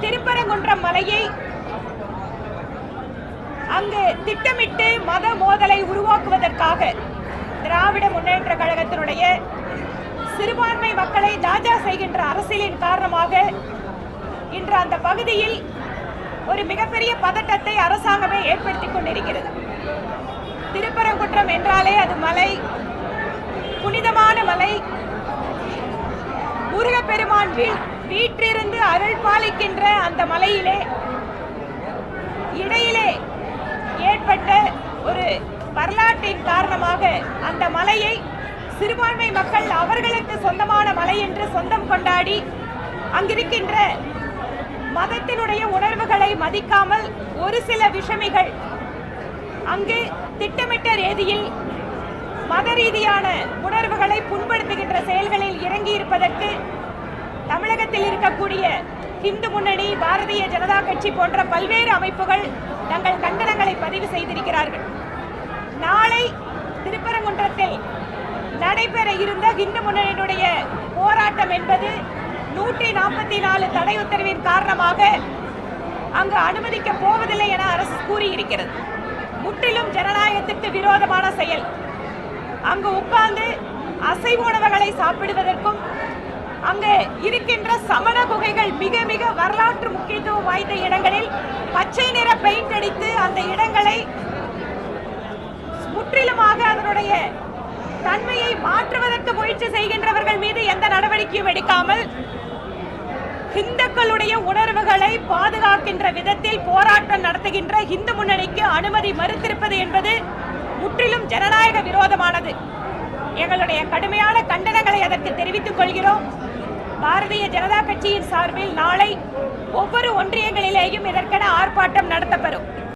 திருப்பரங்குன்றம் மலையை அங்கு திட்டமிட்டு மத மோதலை உருவாக்குவதற்காக திராவிட முன்னேற்ற கழகத்தினுடைய சிறுபான்மை மக்களை தாஜா செய்கின்ற அரசியலின் காரணமாக இன்று அந்த பகுதியில் ஒரு மிகப்பெரிய பதட்டத்தை அரசாங்கமே ஏற்படுத்திக் கொண்டிருக்கிறது. திருப்பரங்குன்றம் என்றாலே அது மலை, புனிதமான மலை, முருகப்பெருமான் வீற்றிருந்து அருள் பாலிக்கின்ற அந்த மலையிலே இடையிலே ஏற்பட்ட ஒரு வரலாற்றின் காரணமாக அந்த மலையை சிறுபான்மை மக்கள் அவர்களுக்கு சொந்தமான மலை என்று சொந்தம் கொண்டாடி அங்கிருக்கின்ற மதத்தினுடைய உணர்வுகளை மதிக்காமல் ஒரு சில விஷமிகள் அங்கு திட்டமிட்ட ரீதியில் மத ரீதியான உணர்வுகளை புண்படுத்துகின்ற செயல்களில் இறங்கி இருப்பதற்கு தமிழகத்தில் இருக்கக்கூடிய இந்து முன்னணி, பாரதிய ஜனதா கட்சி போன்ற பல்வேறு அமைப்புகள் தங்கள் கண்டனங்களை பதிவு செய்திருக்கிறார்கள். நாளை திருப்பரங்குன்றத்தில் நடைபெற இருந்த இந்து முன்னணியினுடைய போராட்டம் என்பது 144 தடை உத்தரவின் காரணமாக அங்கு அனுமதிக்க போவதில்லை என அரசு கூறியிருக்கிறது. முற்றிலும் ஜனநாயகத்திற்கு விரோதமான செயல். அங்கு உட்கார்ந்து அசைவ உணவுகளை சாப்பிடுவதற்கும் அங்கு இருக்கின்ற சமண குகைகள் மிக மிக வரலாற்று முக்கியத்துவம் வாய்ந்த இடங்களில் பச்சை நிற பெயிண்ட் அடித்து அந்த இடங்களை முற்றிலுமாக அதனுடைய தன்மையை மாற்றுவதற்கு முயற்சி செய்கின்றவர்கள் மீது எந்த நடவடிக்கையும் எடுக்காமல் இந்துக்களுடைய உணர்வுகளை பாதுகாக்கின்ற விதத்தில் போராட்டம் நடத்துகின்ற இந்து முன்னணிக்கு அனுமதி மறுத்திருப்பது என்பது முற்றிலும் ஜனநாயக விரோதமானது. எங்களுடைய கடுமையான கண்டனங்களை அதற்கு தெரிவித்துக் கொள்கிறோம். பாரதிய ஜனதா கட்சியின் சார்பில் நாளை ஒவ்வொரு ஒன்றியங்களிலேயும் இதற்கென ஆர்ப்பாட்டம் நடத்தப்படும்.